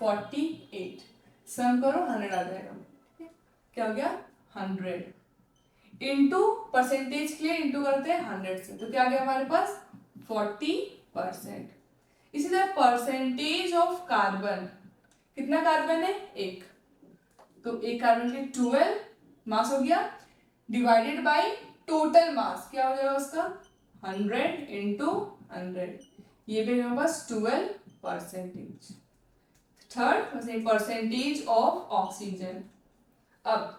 48, सम करो 100 आ जाएगा, क्या हो गया 100 इंटू परसेंटेज के लिए इंटू करते हैं 100 से, तो क्या आ गया हमारे पास 40%। इसी तरह परसेंटेज ऑफ कार्बन, कितना कार्बन है एक, तो एक कार्बन के 12 मास हो गया डिवाइडेड बाय टोटल मास क्या हो जाएगा उसका 100 इंटू 100, ये भी हमारे पास 12%। थर्ड परसेंटेज ऑफ ऑक्सीजन, अब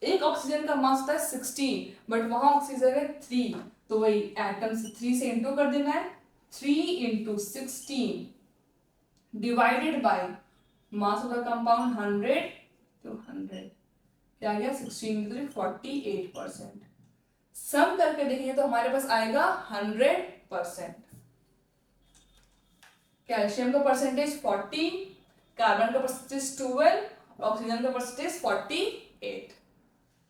एक ऑक्सीजन का मास होता है 16 बट वहां ऑक्सीजन है 3, तो वही एटम से 3 से इंटू कर देना है, 3 into 16 divided by mass of the compound 100 तो 100, क्या आ गया 16 इंटू 3 48%। सम करके देखेंगे तो हमारे पास आएगा 100%। कैल्शियम का परसेंटेज 40, कार्बन का परसेंटेज 12, ऑक्सीजन का परसेंटेज 48।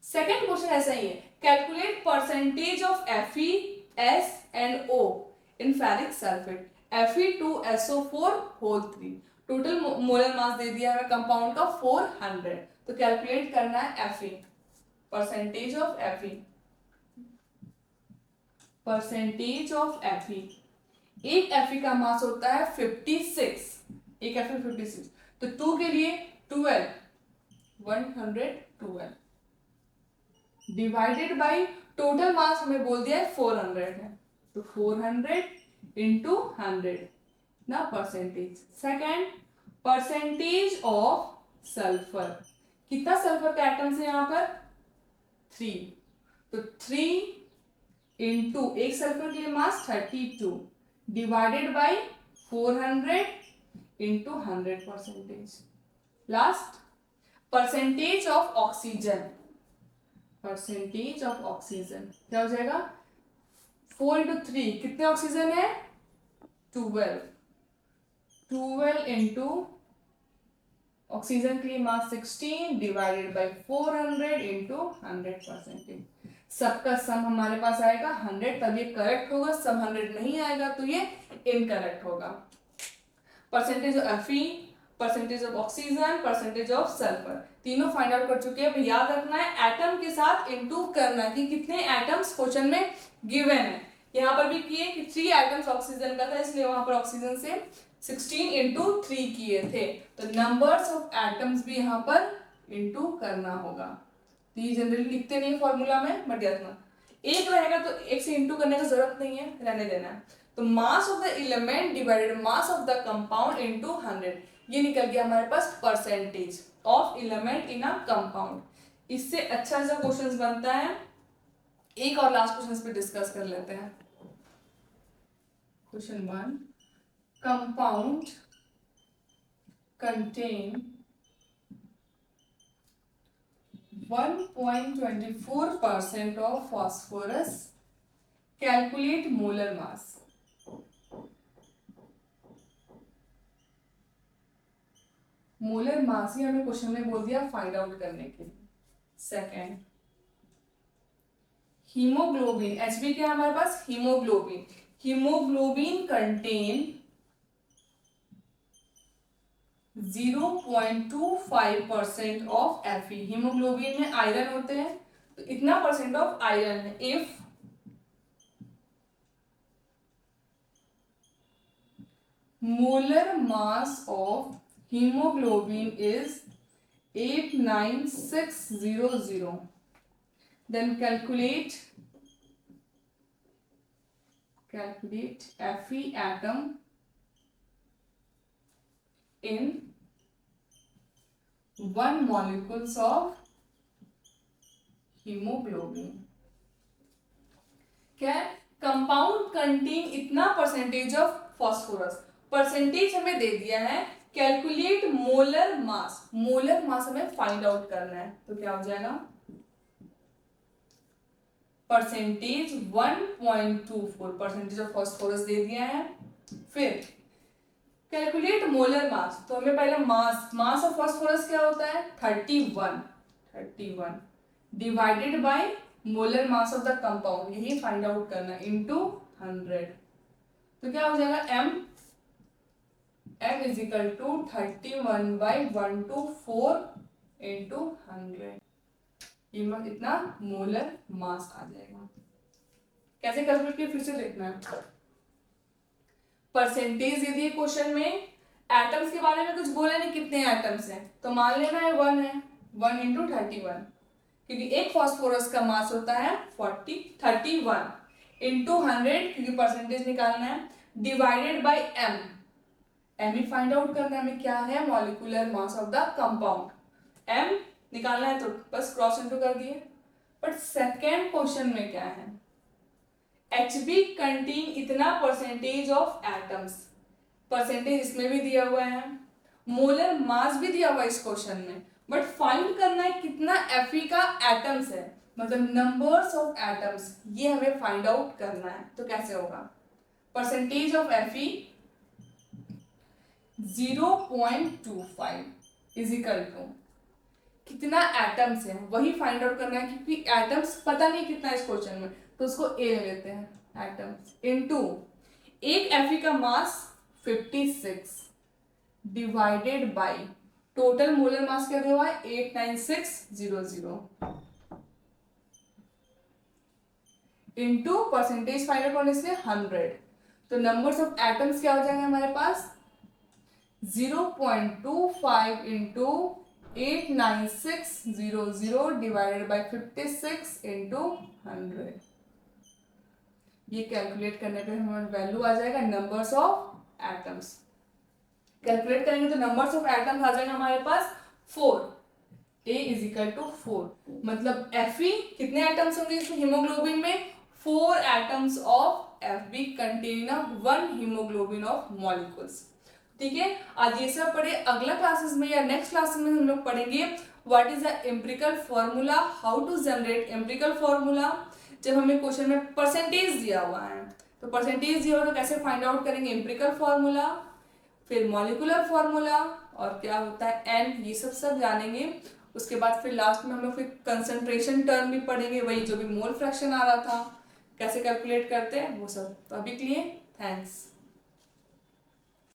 सेकेंड क्वेश्चन ऐसा ही है, calculate percentage of Fe, S and O in ferric sulphate Fe2SO4 whole 3, total molar mass दे दिया है कंपाउंड का 400, तो कैलकुलेट करना है Fe, percentage of Fe, percentage of Fe, एक Fe का मास होता है 56, एक Fe 56, तो 2 के लिए 12 112 डिवाइडेड बाय टोटल मास हमें बोल दिया है 400 है, तो 400 इंटू 100 ना percentage. Second percentage of sulphur, कितना सल्फर का एटम्स है यहाँ पर 3, तो 3 इंटू एक सल्फर के लिए मास 32 divided bye 400 into 100%। Last percentage of oxygen, percentage of oxygen क्या हो जाएगा 4 इंटू 3, कितने ऑक्सीजन है 12 इंटू ऑक्सीजन के लिए मास 16 डिवाइडेड बाय 400 इंटू 100%। सबका सम हमारे पास आएगा 100, तब ये करेक्ट होगा, सम 100 नहीं आएगा तो ये इनकरेक्ट होगा। Percentage of Fe, percentage of oxygen, percentage of sulphur, तीनों फाइंड आउट कर चुके हैं। अब याद रखना है एटम के साथ इनटू करना है कि कितने एटम्स क्वेश्चन में गिवन है। यहाँ पर भी किए कि 3 एटम्स ऑक्सीजन का था, इसलिए वहां पर ऑक्सीजन से 16 इंटू 3 किए थे, तो नंबर्स ऑफ एटम्स भी यहाँ पर इंटू करना होगा। तो ये जनरली लिखते नहीं फॉर्मूला में, बट याद रखना एक रहेगा तो एक से इंटू करने की जरूरत नहीं है, रहने देना है। तो mass of the element divided mass of the compound into 100, ये निकल गया हमारे पास percentage of element in a compound. इससे अच्छा सा क्वेश्चन बनता है। एक और लास्ट क्वेश्चन पे डिस्कस कर लेते हैं। Question 1, compound contain 1.24% of phosphorus, calculate molar mass। Molar mass ही हमें क्वेश्चन में बोल दिया फाइंड आउट करने के लिए। सेकेंड, हीमोग्लोबिन, एचबी क्या है हमारे पास, haemoglobin, haemoglobin contain 0.25% of Fe। Haemoglobin में आयरन होते हैं, तो इतना परसेंट ऑफ आयरन है। If molar mass of hemoglobin is 89600, then calculate Fe atom in 1 molecules of hemoglobin। क्या है, कंपाउंड कंटेन इतना परसेंटेज ऑफ फॉस्फोरस, परसेंटेज हमें दे दिया है, कैलकुलेट मोलर मास, मोलर मास हमें फाइंड आउट करना है। तो क्या हो जाएगा, परसेंटेज 1.24 परसेंटेज ऑफ फॉस्फोरस दे दिया है। फिर कैलकुलेट मोलर मास, तो हमें पहले मास ऑफ फॉस्फोरस क्या होता है 31 divided by molar mass of the compound, यही फाइंड आउट करना इनटू 100। तो क्या हो जाएगा m is equal to 31/124 into 100, इतना मोलर मास आ जाएगा। कैसे कैलकुलेट किया फिर से देखना है। परसेंटेज दे दिए क्वेश्चन में, एटम्स के बारे में कुछ बोला नहीं कितने एटम्स हैं, तो मान लेना है 1 है, 1 इंटू 31, क्योंकि एक फास्फोरस का मास होता है 31 इंटू 100, क्योंकि परसेंटेज निकालना है, divided by m, m he find out करना है हमें क्या है, molecular mass of the compound. m निकालना है तो बस क्रॉस इंटू कर दिए। बट सेकेंड क्वेश्चन में क्या है, HB कंटेन इतना परसेंटेज ऑफ एटम्स, परसेंटेज इसमें भी दिया हुआ है, मोलर मास भी दिया हुआ है इस क्वेश्चन में, बट फाइंड करना है कितना Fe का एटम्स है, मतलब नंबर्स ऑफ एटम्स, ये हमें फाइंड आउट करना है। तो कैसे होगा, percentage of Fe 0.25 is equal to कितना एटम्स है, वही फाइंड आउट करना है, क्योंकि एटम्स पता नहीं कितना इस क्वेश्चन में, तो उसको ए ले लेते हैं एटम्स, इनटू एक Fe का मास 56 डिवाइडेड बाय टोटल मोलर मास क्या दिया हुआ है 89600 इनटू परसेंटेज फाइंड आउट करने से 100। तो नंबर्स ऑफ एटम्स क्या हो जाएंगे हमारे पास 0.25 इंटू 89600 डिवाइडेड बाय 56 इंटू 100। ये कैलकुलेट करने पे हमारा वैल्यू आ जाएगा नंबर्स ऑफ एटम्स। कैलकुलेट करेंगे तो नंबर्स ऑफ एटम्स आ जाएगा हमारे पास 4, A इज इक्वल टू 4, मतलब Fe कितने एटम्स होंगे इसमें हीमोग्लोबिन में, 4 atoms of Fe contain 1 haemoglobin of molecules. ठीक है, आज ये सब पढ़े, अगला क्लासेस में या नेक्स्ट क्लास में हम लोग पढ़ेंगे what is the empirical formula, how to generate empirical formula. जब हमें क्वेश्चन में परसेंटेज दिया हुआ है, तो परसेंटेज दिया हुआ तो कैसे फाइंड आउट करेंगे एम्पिरिकल फॉर्मूला, फिर मॉलिक्यूलर फॉर्मूला और क्या होता है एन, ये सब जानेंगे। उसके बाद फिर लास्ट में हम लोग फिर कंसंट्रेशन टर्म भी पढ़ेंगे, वही जो भी मोल फ्रैक्शन आ रहा था कैसे कैलकुलेट करते हैं वो सब। तो अभी के लिए थैंक्स।